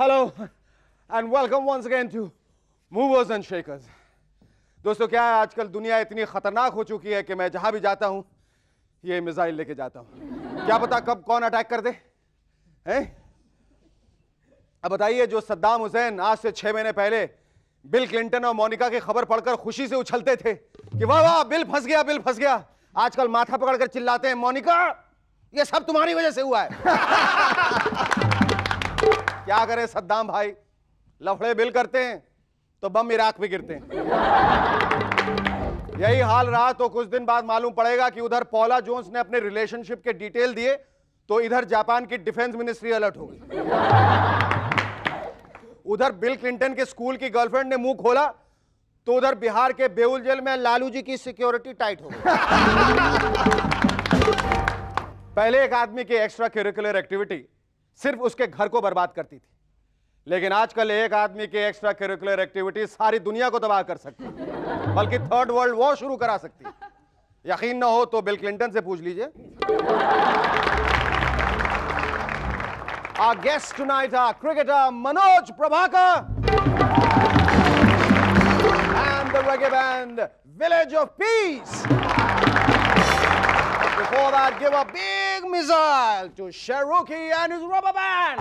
Hello and welcome once again to movers and shakers. दोस्तों, क्या है, आजकल दुनिया इतनी खतरनाक हो चुकी है कि मैं जहां भी जाता हूं ये मिसाइल लेके जाता हूं। क्या पता कब कौन अटैक कर दे, हैं? अब बताइए, जो सद्दाम हुसैन आज से 6 महीने पहले बिल क्लिंटन और मोनिका की खबर पढ़कर खुशी से उछलते थे कि वाह वाह बिल फंस गया, बिल फंस गया, आजकल माथा पकड़कर चिल्लाते हैं, मोनिका ये सब तुम्हारी वजह से हुआ है। क्या करें सद्दाम भाई, लफड़े बिल करते हैं तो बम इराक में गिरते हैं। यही हाल रहा तो कुछ दिन बाद मालूम पड़ेगा कि उधर पॉला जोन्स ने अपने रिलेशनशिप के डिटेल दिए तो इधर जापान की डिफेंस मिनिस्ट्री अलर्ट हो गई। उधर बिल क्लिंटन के स्कूल की गर्लफ्रेंड ने मुंह खोला तो उधर बिहार के बेउल जेल में लालू जी की सिक्योरिटी टाइट हो गई। पहले एक आदमी की एक्स्ट्रा करिकुलर एक्टिविटी सिर्फ उसके घर को बर्बाद करती थी, लेकिन आजकल एक आदमी की एक्स्ट्रा करिकुलर एक्टिविटी सारी दुनिया को तबाह कर सकती है, बल्कि थर्ड वर्ल्ड वॉर शुरू करा सकती है। यकीन ना हो तो बिल क्लिंटन से पूछ लीजिए। Our guest tonight are cricketer Manoj Prabhakar and the reggae band Village of Peace. Before that, give a big missile to Sharuki and his rubber band.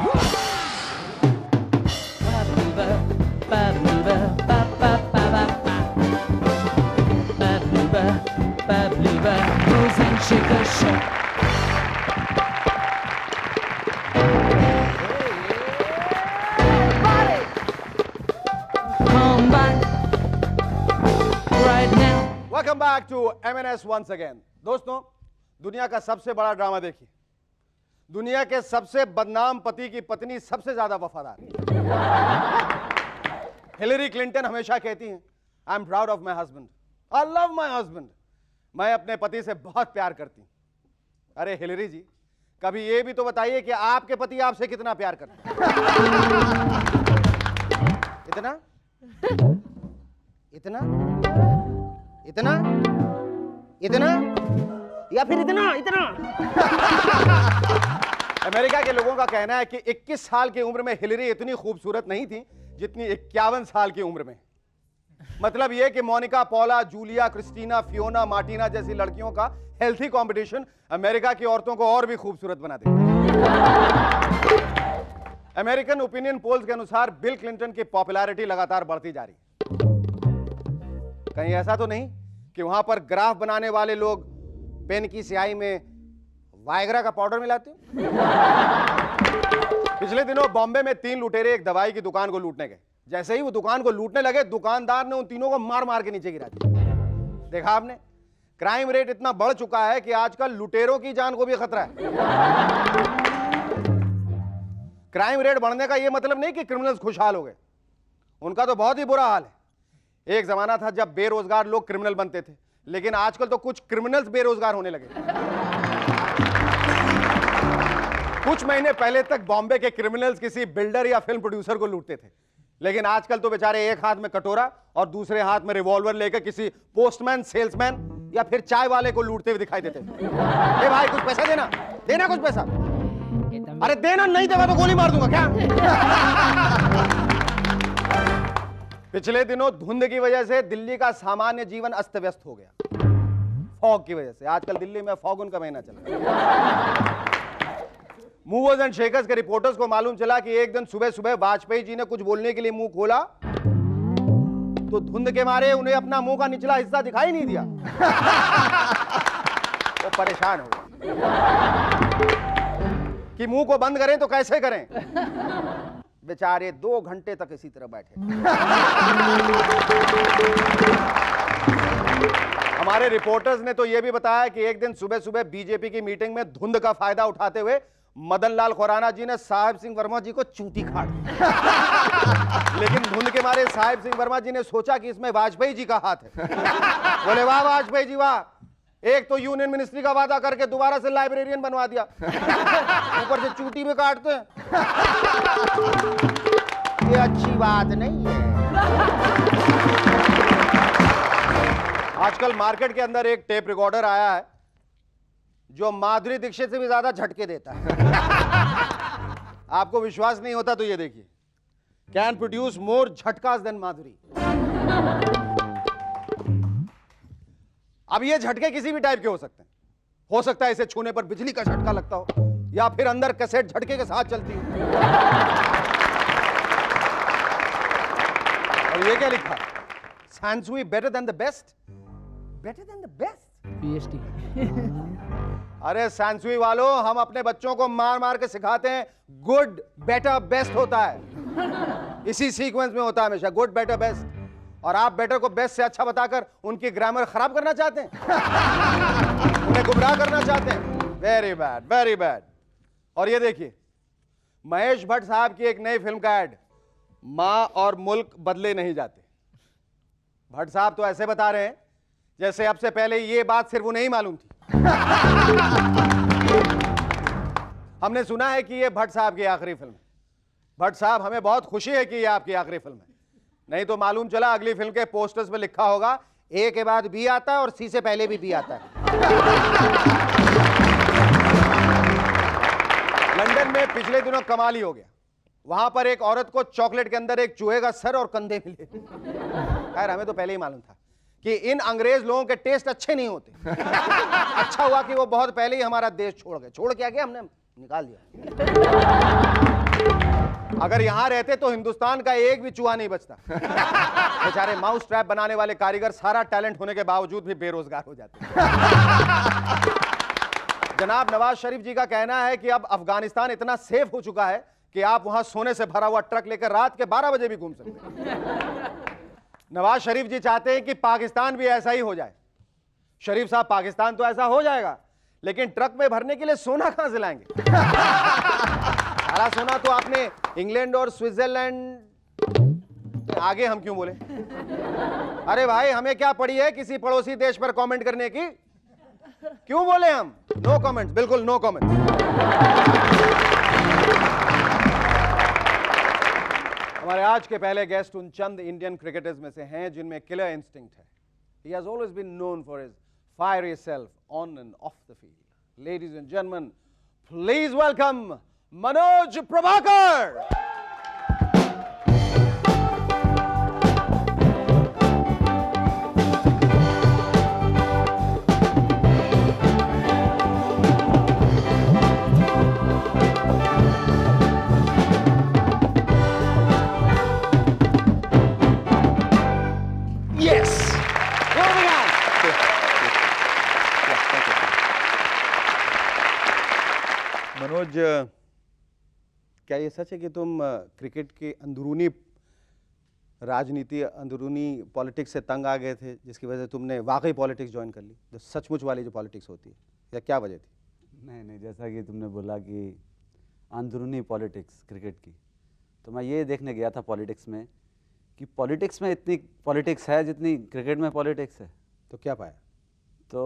Welcome back to MNS once again. दोस्तों, दुनिया का सबसे बड़ा drama देखिए। दुनिया के सबसे बदनाम पति की पत्नी सबसे ज्यादा वफादार। हिलरी क्लिंटन हमेशा कहती हैं, I am proud of my husband, I love my husband. मैं अपने पति से बहुत प्यार करती हूं। अरे हिलरी जी, कभी ये भी तो बताइए कि आपके पति आपसे कितना प्यार करते हैं? इतना इतना इतना इतना या फिर इतना इतना? अमेरिका के लोगों का कहना है कि 21 साल की उम्र में हिलरी इतनी खूबसूरत नहीं थी जितनी 51 साल की उम्र में। मतलब यह कि Monica, Paula, Julia, Christina, Fiona, Martina जैसी लड़कियों का हेल्थी कंपटीशन अमेरिका की औरतों को और भी खूबसूरत बना देता है। अमेरिकन ओपिनियन पोल्स के अनुसार बिल क्लिंटन की पॉपुलैरिटी लगातार बढ़ती जा रही है। कहीं ऐसा तो नहीं कि वहां पर ग्राफ बनाने वाले लोग पेन की स्याही में वायग्रा का पाउडर मिलाते हैं? पिछले दिनों बॉम्बे में 3 लुटेरे एक दवाई की दुकान को लूटने गए। जैसे ही वो दुकान को लूटने लगे, दुकानदार ने उन तीनों को मार मार के नीचे गिरा दिया। देखा आपने, क्राइम रेट इतना बढ़ चुका है कि आजकल लुटेरों की जान को भी खतरा है। क्राइम रेट बढ़ने का यह मतलब नहीं कि क्रिमिनल्स खुशहाल हो गए, उनका तो बहुत ही बुरा हाल है। एक जमाना था जब बेरोजगार लोग क्रिमिनल बनते थे, लेकिन आजकल तो कुछ क्रिमिनल्स बेरोजगार होने लगे। कुछ महीने पहले तक बॉम्बे के क्रिमिनल्स किसी बिल्डर या फिल्म प्रोड्यूसर को लूटते थे, लेकिन आजकल तो बेचारे एक हाथ में कटोरा और दूसरे हाथ में रिवॉल्वर लेकर किसी पोस्टमैन, सेल्समैन या फिर चाय वाले को लूटते हुए दिखाई देते हैं। ए भाई, कुछ पैसा देना, देना कुछ पैसा। अरे देना, नहीं देगा तो गोली मार दूंगा क्या? पिछले दिनों धुंध की वजह से दिल्ली का सामान्य जीवन अस्त व्यस्त हो गया। फॉग की वजह से आजकल दिल्ली में फॉगुन का महीना चल रहा है। मूवर्स एंड शेकर्स के रिपोर्टर्स को मालूम चला कि एक दिन सुबह सुबह वाजपेयी जी ने कुछ बोलने के लिए मुंह खोला तो धुंध के मारे उन्हें अपना मुंह का निचला हिस्सा दिखाई नहीं दिया। वो परेशान हो गए कि मुंह को बंद करें तो कैसे करें। बेचारे 2 घंटे तक इसी तरह बैठे। हमारे रिपोर्टर्स ने तो यह भी बताया कि एक दिन सुबह सुबह बीजेपी की मीटिंग में धुंध का फायदा उठाते हुए मदन लाल खुराना जी ने साहिब सिंह वर्मा जी को चूटी खाड़ दी। लेकिन धुंध के मारे साहिब सिंह वर्मा जी ने सोचा कि इसमें वाजपेयी जी का हाथ है। बोले वाह वाजपेयी जी वाह, एक तो यूनियन मिनिस्ट्री का वादा करके दोबारा से लाइब्रेरियन बनवा दिया, ऊपर से चूटी में काटते हैं। ये अच्छी बात नहीं है। आजकल मार्केट के अंदर एक टेप रिकॉर्डर आया है जो माधुरी दीक्षित से भी ज्यादा झटके देता है। आपको विश्वास नहीं होता तो ये देखिए। can produce more झटकास than माधुरी. अब ये झटके किसी भी टाइप के हो सकते हैं. हो सकता है इसे छूने पर बिजली का झटका लगता हो, या फिर अंदर कैसेट झटके के साथ चलती हो. और ये क्या लिखा? Sansui better than the best? Better than the best? PhD. अरे सैनसुई वालों, हम अपने बच्चों को मार मार के सिखाते हैं गुड बेटर बेस्ट होता है. इसी सीक्वेंस में होता है हमेशा गुड बेटर बेस्ट. और आप बेटर को बेस्ट से अच्छा बताकर उनकी ग्रामर खराब करना चाहते हैं, उन्हें गुमराह करना चाहते हैं. Very bad, very bad. और ये देखिए, महेश भट्ट साहब की एक नई फिल्म का एड, मां और मुल्क बदले नहीं जाते. भट्ट साहब तो ऐसे बता रहे हैं जैसे अब से पहले ये बात सिर्फ उन्हें ही मालूम थी. हमने सुना है कि ये भट्ट साहब की आखिरी फिल्म है. भट्ट साहब, हमें बहुत खुशी है कि ये आपकी आखिरी फिल्म है. नहीं तो मालूम चला अगली फिल्म के पोस्टर्स पे लिखा होगा ए के बाद बी आता है और सी से पहले भी बी आता है. लंदन में पिछले दिनों कमाल ही हो गया. वहां पर एक औरत को चॉकलेट के अंदर एक चूहे का सर और कंधे मिले. खैर, हमें तो पहले ही मालूम था कि इन अंग्रेज लोगों के टेस्ट अच्छे नहीं होते. अच्छा हुआ कि वो बहुत पहले ही हमारा देश छोड़ गए. छोड़ के आगे हमने निकाल दिया. अगर यहां रहते तो हिंदुस्तान का एक भी चूहा नहीं बचता. बेचारे माउस ट्रैप बनाने वाले कारीगर सारा टैलेंट होने के बावजूद भी बेरोजगार हो जाते. जनाब नवाज शरीफ जी का कहना है कि अब अफगानिस्तान इतना सेफ हो चुका है कि आप वहां सोने से भरा हुआ ट्रक लेकर रात के 12 बजे भी घूम सकते हैं. नवाज शरीफ जी चाहते हैं कि पाकिस्तान भी ऐसा ही हो जाए. शरीफ साहब, पाकिस्तान तो ऐसा हो जाएगा, लेकिन ट्रक में भरने के लिए सोना कहां से लाएंगे? सारा सोना तो आपने इंग्लैंड और स्विट्जरलैंड. आगे हम क्यों बोले? अरे भाई, हमें क्या पड़ी है किसी पड़ोसी देश पर कमेंट करने की? क्यों बोले हम? नो कमेंट्स, बिल्कुल नो कमेंट. हमारे आज के पहले गेस्ट उन चंद इंडियन क्रिकेटर्स में से हैं जिनमें किलर इंस्टिंक्ट है. He has always been known for his fiery self on and off the field. Ladies and gentlemen, please welcome Manoj Prabhakar. Manoj, क्या ये सच है कि तुम क्रिकेट की अंदरूनी राजनीति, अंदरूनी पॉलिटिक्स से तंग आ गए थे, जिसकी वजह से तुमने वाकई पॉलिटिक्स ज्वाइन कर ली, जो सचमुच वाली जो पॉलिटिक्स होती है, या क्या वजह थी? नहीं, जैसा कि तुमने बोला कि अंदरूनी पॉलिटिक्स क्रिकेट की, तो मैं ये देखने गया था पॉलिटिक्स में कि पॉलिटिक्स में इतनी पॉलिटिक्स है जितनी क्रिकेट में पॉलिटिक्स है. तो क्या पाया? तो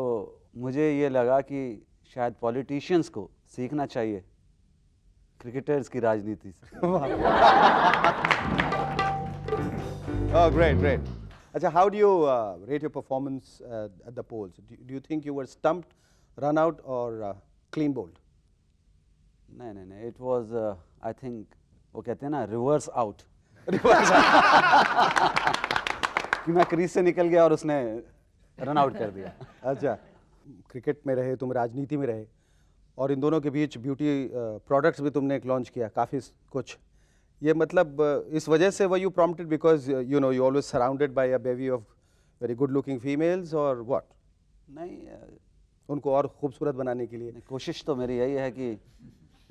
मुझे ये लगा कि शायद पॉलिटिशियंस को सीखना चाहिए क्रिकेटर्स की राजनीति से. Oh, great, great. अच्छा, how do you rate your performance at the polls? Do you think you were stumped, run out, or clean bowled? नहीं, it was I think वो कहते हैं ना reverse out. कि मैं क्रीज से निकल गया और उसने रन आउट कर दिया. अच्छा, क्रिकेट में रहे तुम, राजनीति में रहे, और इन दोनों के बीच ब्यूटी प्रोडक्ट्स भी तुमने एक लॉन्च किया, काफ़ी कुछ. ये मतलब इस वजह से were you prompted because you know you always surrounded by a bevy of very good looking females, और व्हाट? नहीं, उनको और खूबसूरत बनाने के लिए. कोशिश तो मेरी यही है कि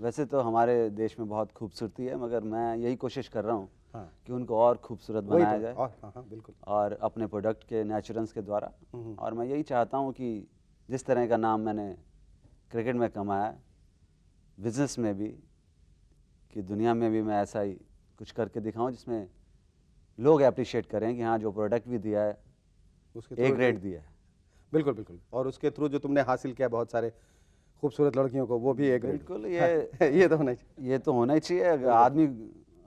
वैसे तो हमारे देश में बहुत खूबसूरती है, मगर मैं यही कोशिश कर रहा हूँ कि उनको और खूबसूरत बनाया जाए. हाँ, बिल्कुल. और अपने प्रोडक्ट के नेचुरेंस के द्वारा. और मैं यही चाहता हूँ कि जिस तरह का नाम मैंने क्रिकेट में कमाया, बिजनेस में भी, कि दुनिया में भी मैं ऐसा ही कुछ करके दिखाऊं जिसमें लोग अप्रिशिएट करें कि हाँ, जो प्रोडक्ट भी दिया है उसके ए ग्रेड दिया है. बिल्कुल बिल्कुल. और उसके थ्रू जो तुमने हासिल किया बहुत सारे खूबसूरत लड़कियों को, वो भी ए ग्रेड. बिल्कुल. ये तो होना चाहिए. ये तो होना ही चाहिए. आदमी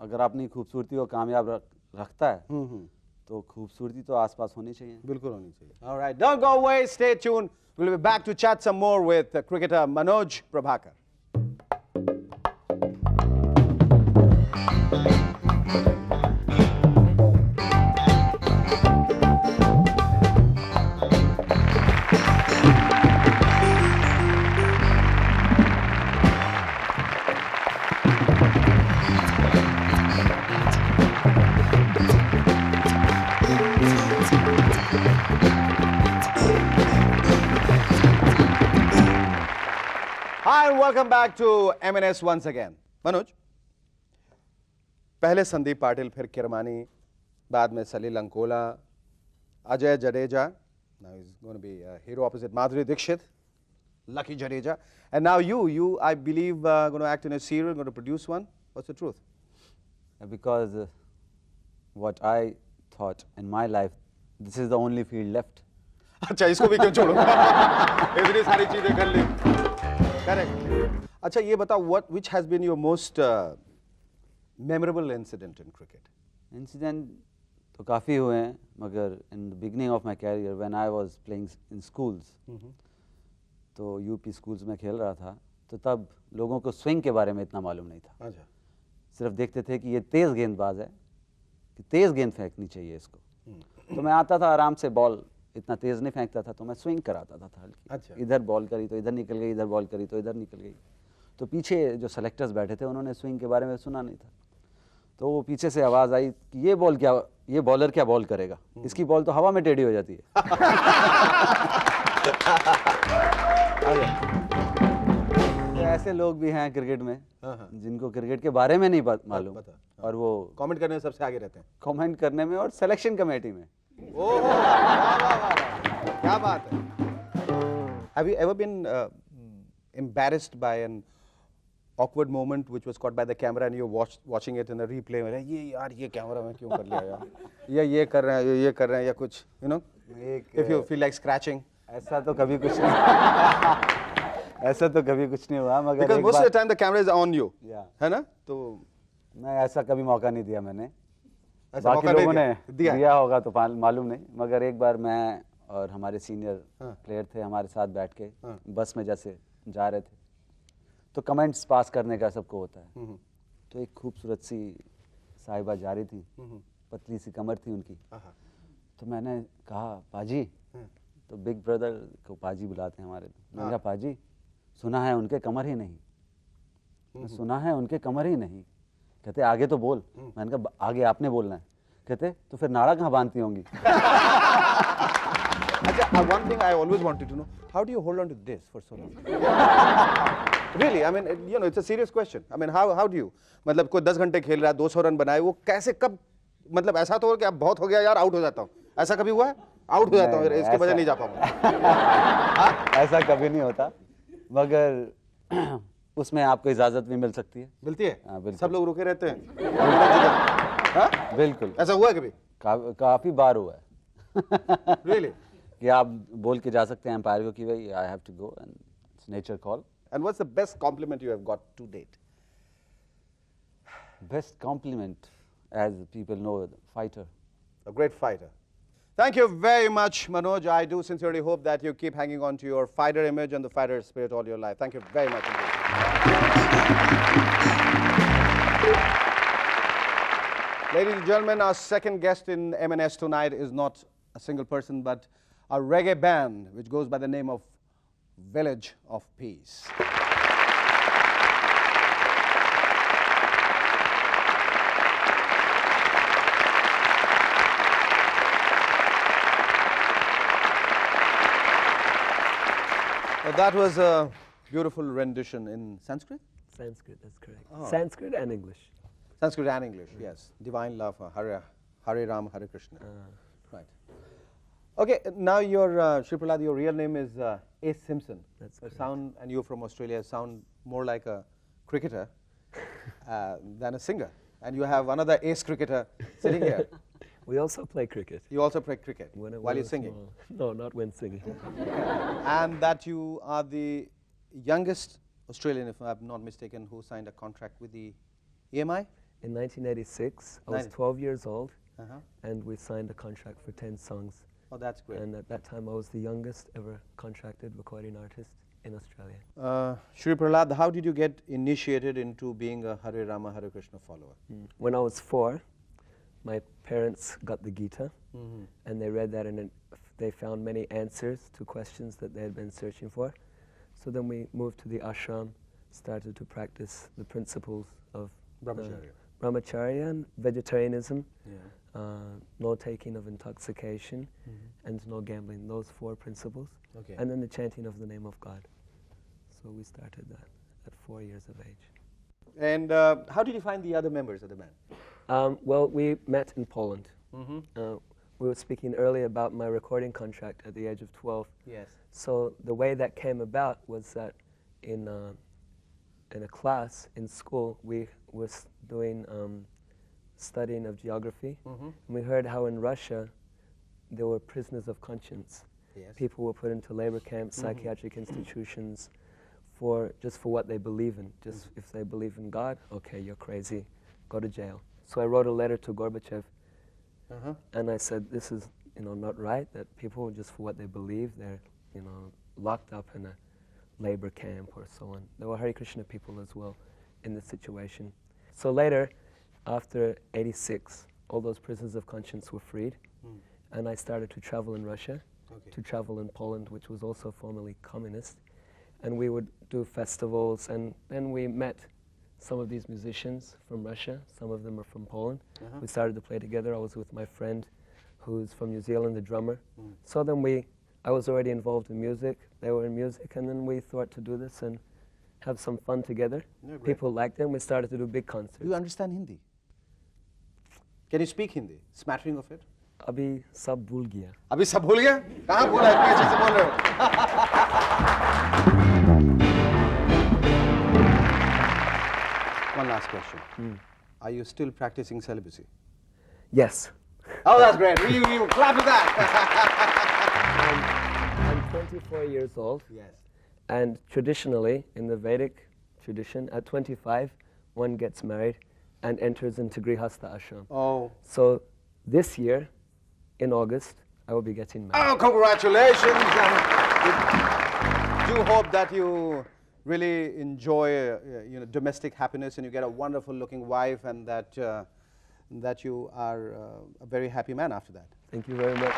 अगर अपनी खूबसूरती को कामयाब रखता है तो खूबसूरती तो आसपास होनी चाहिए. बिल्कुल होनी चाहिए. All right, don't go away, stay tuned. We'll be back to chat some more with cricketer Manoj Prabhakar. Hi and welcome back to M&S once again. Manoj, पहले संदीप पाटिल, फिर किरमानी, बाद में सलील Ankola, Ajay Jadeja. Now he's going to be a hero opposite Madhuri Dixit, Lucky Jadeja, and now you, I believe, going to act in a serial, going to produce one. What's the truth? Because what I thought in my life, this is the only field left. अच्छा इसको भी क्यों छोड़ो? इतनी सारी चीजें कर ली. Correct. अच्छा ये बताओ, which has been your most memorable incident in cricket? Incident तो काफ़ी हुए हैं, मगर in the beginning of my career when I was playing in schools, तो यूपी स्कूल्स में खेल रहा था, तो तब लोगों को स्विंग के बारे में इतना मालूम नहीं था. अच्छा. सिर्फ देखते थे कि ये तेज़ गेंदबाज है, कि तेज़ गेंद फेंकनी चाहिए इसको. तो मैं आता था आराम से, बॉल इतना तेज़ नहीं फेंकता था, तो मैं स्विंग कराता था हल्की. अच्छा. इधर बॉल करी तो इधर निकल गई, इधर बॉल करी तो इधर निकल गई. तो पीछे जो सेलेक्टर्स बैठे थे उन्होंने स्विंग के बारे में सुना नहीं था. तो वो पीछे से आवाज़ आई कि ये बॉलर क्या बॉल करेगा, इसकी बॉल तो हवा में टेढ़ी हो जाती है. तो ऐसे लोग भी हैं क्रिकेट में जिनको क्रिकेट के बारे में नहीं मालूम, और वो कमेंट करने में सबसे आगे रहते हैं. कमेंट करने में और सिलेक्शन कमेटी में. ओह, वाह, वाह, वाह, क्या बात है. Have you ever been embarrassed by an awkward moment which was caught by the camera and you're watching it in a replay? ये यार ये कैमरा में क्यों कर लिया यार, या ये कर रहे हैं, ये कर रहे हैं, या कुछ, you know, if you feel like scratching. ऐसा तो कभी कुछ नहीं ऐसा तो कभी कुछ नहीं हुआ, मगर Because most of the time the camera is on you, है ना? तो मैं ऐसा कभी मौका नहीं दिया मैंने. ऐसा बाकी मौका नहीं लोगों ने दिया दिया होगा तो मालूम नहीं, मगर एक बार मैं और हमारे सीनियर प्लेयर थे हमारे साथ बैठ के बस में जैसे जा रहे थे, तो कमेंट्स पास करने का सबको होता है. तो एक खूबसूरत सी साहिबा जा रही थी, पतली सी कमर थी उनकी. तो मैंने कहा पाजी, तो बिग ब्रदर को पाजी बुलाते हैं हमारे. मैंने कहा पाजी, सुना है उनके कमर ही नहीं. सुना है उनके कमर ही नहीं. कहते आगे तो बोल. मैंने कहा आगे आपने बोलना है. कहते तो फिर नाड़ा कहाँ बांधती होंगी. अच्छा, one thing I always wanted to know, how do you hold on to this for so long? Really, I mean, you know, it's a serious question. I mean, how do you, मतलब कोई 10 घंटे खेल रहा है, 200 run बनाए, वो कैसे, कब, मतलब ऐसा तो हो कि अब बहुत हो गया यार, आउट हो जाता हूँ, ऐसा कभी हुआ है? आउट हो जाता हूँ, इसके वजह नहीं जा पाऊंगा. ऐसा कभी नहीं होता, मगर उसमें आपको इजाजत भी मिल सकती है. मिलती है? हाँ, बिल्कुल. सब लोग रुके रहते हैं. हाँ? बिल्कुल. ऐसा हुआ है कभी? काफी बार हुआ है. Really? कि आप बोल के जा सकते हैं एम्पायर को कि भाई I have to go and it's nature call. And what's the best compliment you have got to date? Best compliment, as people know, fighter. A great fighter. Thank you very much, Manoj. I do sincerely hope that you keep hanging on to your fighter image and the fighter spirit all your life. Thank you very much indeed. Ladies and gentlemen, our second guest in M&S tonight is not a single person, but a reggae band which goes by the name of Village of Peace. Well, that was a beautiful rendition in Sanskrit? Sanskrit, that's correct. Sanskrit and English. Sanskrit and English, yes. Divine love, Hare Ram, Hare Krishna. Right. Okay, now your Shri Prahlad, your real name is Ace Simpson. That's You correct. sound, and you're from Australia, sound more like a cricketer than a singer. And you have another ace cricketer sitting here. We also play cricket. You also play cricket When I while you're was singing. small. No, not when singing. And that you are the youngest Australian, if I'm not mistaken, who signed a contract with the EMI? In 1986, I was 90. 12 years old, Uh-huh. and we signed a contract for 10 songs. Oh, that's great. And at that time, I was the youngest ever contracted recording artist in Australia. Shri Prahlad, how did you get initiated into being a Hare Rama, Hare Krishna follower? When I was 4, my parents got the Gita, and they read that, and they found many answers to questions that they had been searching for. So then we moved to the ashram, started to practice the principles of Brahmacharya. Brahmacharya and vegetarianism, no taking of intoxication, and no gambling. Those 4 principles. Okay. And then the chanting of the name of God. So we started that at 4 years of age. And how did you find the other members of the band? Well, we met in Poland. We were speaking earlier about my recording contract at the age of 12. Yes. So the way that came about was that in a class in school, we were doing studying of geography. And we heard how in Russia there were prisoners of conscience. Yes. People were put into labor camps, psychiatric institutions, just for what they believe in. Just if they believe in God, okay, you're crazy, go to jail. So I wrote a letter to Gorbachev, and I said, this is not right, that people, just for what they believe, they're locked up in a labor camp or so on. There were Hare Krishna people as well in this situation. So later, after 86, all those prisoners of conscience were freed, and I started to travel in Russia, to travel in Poland, which was also formerly communist, and we would do festivals, and then we met some of these musicians from Russia. Some of them are from Poland. We started to play together. I was with my friend who's from New Zealand, the drummer. So then I was already involved in music, they were in music, and then we thought to do this and have some fun together. Yeah, great. People liked it, and we started to do big concerts. Do you understand Hindi? Can you speak Hindi? Smattering of it? Abhi sab bhul gaya. अभी सब भूल गया? कहाँ भूला? इतनी अच्छे से बोल रहे हो। One last question. Are you still practicing celibacy? Yes. Oh, that's great. You clap for that. I'm 24 years old. Yes. And traditionally, in the Vedic tradition, at 25, one gets married and enters into Grihastha ashram. Oh. So this year, in August, I will be getting married. Oh, congratulations. And we do hope that you really enjoy domestic happiness and you get a wonderful looking wife and that you are a very happy man after that. Thank you very much.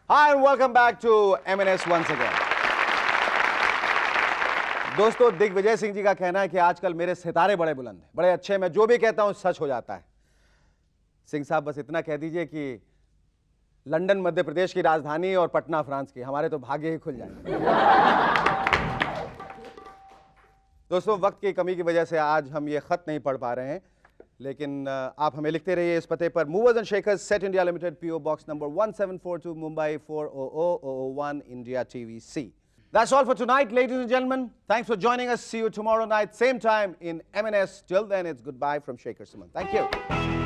Hi and welcome back to M&S once again. दोस्तों दिग्विजय सिंह जी का कहना है कि आजकल मेरे सितारे बड़े बुलंद हैं, बड़े अच्छे, मैं जो भी कहता हूं सच हो जाता है। सिंह साहब बस इतना कह दीजिए कि लंदन मध्य प्रदेश की राजधानी और पटना फ्रांस की, हमारे तो भाग्य ही खुल जाएंगे। दोस्तों वक्त की कमी की वजह से आज हम ये खत नहीं पढ़ पा रहे हैं, लेकिन आप हमें लिखते रहिए इस पते पर, movers and shakers, set India limited, PO Box number 1742, Mumbai 400001, India TVC. That's all for tonight, ladies and gentlemen. Thanks for joining us. See you tomorrow night, same time in M&S. Till then, it's goodbye from Shaker Suman. Thank you.